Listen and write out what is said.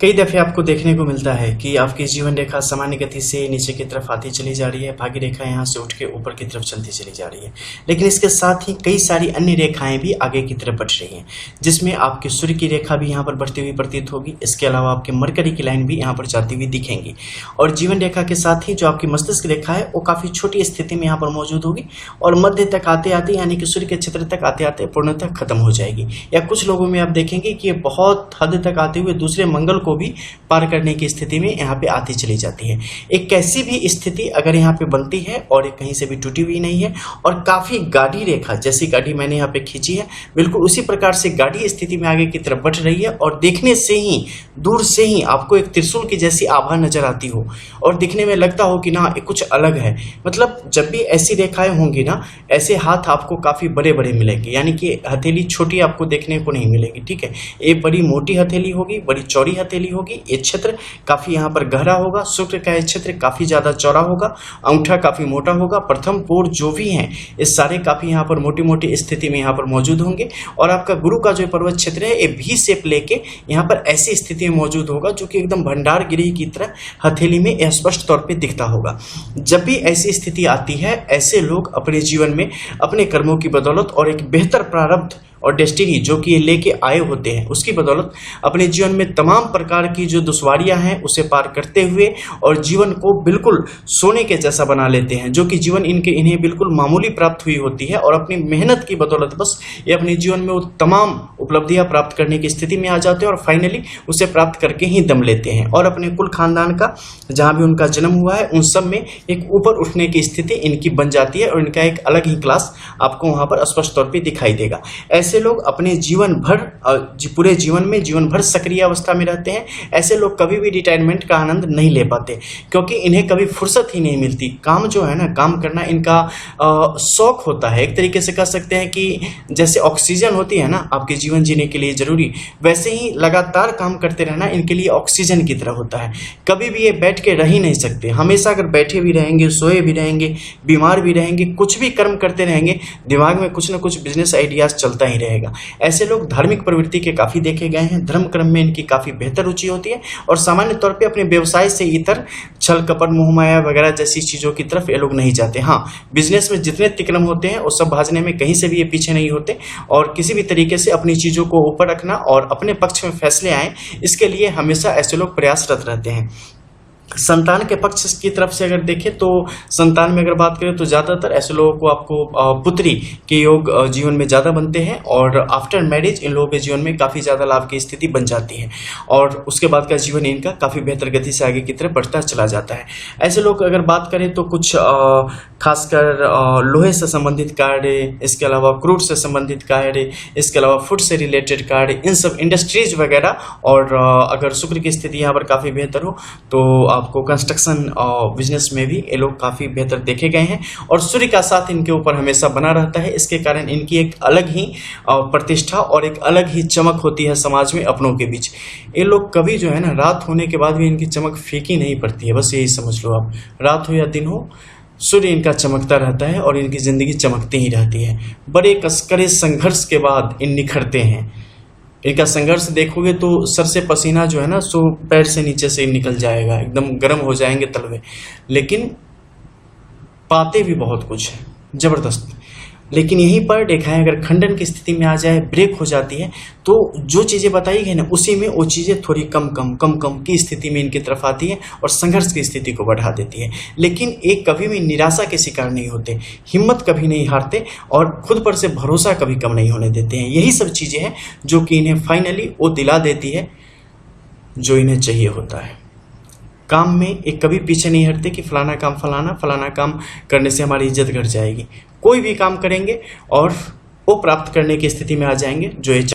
कई दफ़े आपको देखने को मिलता है कि आपकी जीवन रेखा सामान्य गति से नीचे की तरफ आती चली जा रही है, भाग्य रेखा यहाँ से उठ के ऊपर की तरफ चलती चली जा रही है। लेकिन इसके साथ ही कई सारी अन्य रेखाएं भी आगे की तरफ बढ़ रही हैं, जिसमें आपकी सूर्य की रेखा भी यहाँ पर बढ़ती हुई प्रतीत होगी। इसके अलावा आपके मरकरी की लाइन भी यहाँ पर जाती हुई दिखेंगी और जीवन रेखा के साथ ही जो आपकी मस्तिष्क रेखा है वो काफ़ी छोटी स्थिति में यहाँ पर मौजूद होगी और मध्य तक आते आते यानी कि सूर्य के क्षेत्र तक आते आते पूर्णतः खत्म हो जाएगी। या कुछ लोगों में आप देखेंगे कि ये बहुत हद तक आते हुए दूसरे मंगल को भी पार करने की स्थिति में यहाँ पे आती चली जाती है। एक कैसी भी स्थिति अगर यहाँ पे बनती है और एक कहीं से भी टूटी हुई नहीं है और काफी गाढ़ी रेखा, जैसी गाढ़ी मैंने यहाँ पे खींची है बिल्कुल उसी प्रकार से गाढ़ी स्थिति में आगे की तरफ बढ़ रही है और देखने से ही दूर से ही आपको एक त्रिशूल की जैसी आभा नजर आती हो और दिखने में लगता हो कि ना कुछ अलग है। मतलब जब भी ऐसी रेखाएं होंगी ना, ऐसे हाथ आपको काफी बड़े बड़े मिलेंगे, यानी कि हथेली छोटी आपको देखने को नहीं मिलेगी। ठीक है, एक बड़ी मोटी हथेली होगी, बड़ी चौड़ी हथेली होगी, ये क्षेत्र काफी यहाँ पर गहरा होगा, शुक्र का ये क्षेत्र काफी ज्यादा चौड़ा होगा, अंगूठा काफी मोटा होगा, प्रथम पोर जो भी हैं ये सारे काफी यहाँ पर मोटी मोटी स्थिति में यहाँ पर मौजूद होंगे और आपका गुरु का जो पर्वत क्षेत्र है ये भी शेप लेके यहाँ पर ऐसी स्थिति में मौजूद होगा जो कि एकदम भंडार गिरी की तरह हथेली में स्पष्ट तौर पे दिखता होगा। जब भी ऐसी स्थिति आती है, ऐसे लोग अपने जीवन में अपने कर्मों की बदौलत और एक बेहतर प्रारब्ध और डेस्टिनी जो कि ये लेके आए होते हैं उसकी बदौलत अपने जीवन में तमाम प्रकार की जो दुश्वारियां हैं उसे पार करते हुए और जीवन को बिल्कुल सोने के जैसा बना लेते हैं, जो कि जीवन इन्हें बिल्कुल मामूली प्राप्त हुई होती है और अपनी मेहनत की बदौलत बस ये अपने जीवन में वो तमाम उपलब्धियां प्राप्त करने की स्थिति में आ जाते हैं और फाइनली उसे प्राप्त करके ही दम लेते हैं और अपने कुल खानदान का जहाँ भी उनका जन्म हुआ है उन सब में एक ऊपर उठने की स्थिति इनकी बन जाती है और इनका एक अलग ही क्लास आपको वहां पर स्पष्ट तौर पर दिखाई देगा। ऐसे लोग अपने जीवन भर पूरे जीवन भर सक्रिय अवस्था में रहते हैं। ऐसे लोग कभी भी रिटायरमेंट का आनंद नहीं ले पाते क्योंकि इन्हें कभी फुर्सत ही नहीं मिलती। काम जो है ना, काम करना इनका शौक होता है। एक तरीके से कह सकते हैं कि जैसे ऑक्सीजन होती है ना आपके जीवन जीने के लिए जरूरी, वैसे ही लगातार काम करते रहना इनके लिए ऑक्सीजन की तरह होता है। कभी भी ये बैठ के रह ही नहीं सकते। हमेशा अगर बैठे भी रहेंगे, सोए भी रहेंगे, बीमार भी रहेंगे, कुछ भी कर्म करते रहेंगे, दिमाग में कुछ ना कुछ बिजनेस आइडियाज चलता ही रहेगा। ऐसे लोग धार्मिक प्रवृत्ति के काफी देखे गए हैं। धर्म क्रम में इनकी काफी बेहतर रुचि होती है और सामान्य तौर पे अपने व्यवसाय से इतर छल कपट मोहमाया वगैरह जैसी चीजों की तरफ ये लोग नहीं जाते। हाँ, बिजनेस में जितने तिक्रम होते हैं वो सब भाजने में कहीं से भी ये पीछे नहीं होते और किसी भी तरीके से अपनी चीजों को ऊपर रखना और अपने पक्ष में फैसले आए इसके लिए हमेशा ऐसे लोग प्रयासरत रहते हैं। संतान के पक्ष की तरफ से अगर देखें तो संतान में अगर बात करें तो ज्यादातर ऐसे लोगों को आपको पुत्री के योग जीवन में ज्यादा बनते हैं और आफ्टर मैरिज इन लोगों के जीवन में काफी ज्यादा लाभ की स्थिति बन जाती है और उसके बाद का जीवन इनका काफी बेहतर गति से आगे की तरफ बढ़ता चला जाता है। ऐसे लोग अगर बात करें तो कुछ खासकर लोहे से संबंधित कार्य, इसके अलावा क्रूड से संबंधित कार्य, इसके अलावा फूड से रिलेटेड कार्य, इन सब इंडस्ट्रीज वगैरह और अगर शुक्र की स्थिति यहाँ पर काफी बेहतर हो तो आपको कंस्ट्रक्शन बिजनेस में भी ये लोग काफी बेहतर देखे गए हैं और सूर्य का साथ इनके ऊपर हमेशा बना रहता है। इसके कारण इनकी एक अलग ही प्रतिष्ठा और एक अलग ही चमक होती है समाज में अपनों के बीच। ये लोग कभी जो है ना, रात होने के बाद भी इनकी चमक फीकी नहीं पड़ती है। बस यही समझ लो आप, रात हो या दिन हो सूर्य इनका चमकता रहता है और इनकी जिंदगी चमकती ही रहती है। बड़े कड़े संघर्ष के बाद इन निखरते हैं। इनका संघर्ष देखोगे तो सर से पसीना जो है ना सो पैर से नीचे से निकल जाएगा, एकदम गर्म हो जाएंगे तलवे, लेकिन पाते भी बहुत कुछ है, जबरदस्त। लेकिन यहीं पर रेखाएं अगर खंडन की स्थिति में आ जाए, ब्रेक हो जाती है, तो जो चीजें बताई गई ना उसी में वो चीजें थोड़ी कम की स्थिति में इनकी तरफ आती है और संघर्ष की स्थिति को बढ़ा देती है। लेकिन एक कभी भी निराशा के शिकार नहीं होते, हिम्मत कभी नहीं हारते और खुद पर से भरोसा कभी कम नहीं होने देते हैं। यही सब चीजें हैं जो कि इन्हें फाइनली वो दिला देती है जो इन्हें चाहिए होता है। काम में एक कभी पीछे नहीं हटते कि फलाना काम करने से हमारी इज्जत घट जाएगी। कोई भी काम करेंगे और वो प्राप्त करने की स्थिति में आ जाएंगे जो ये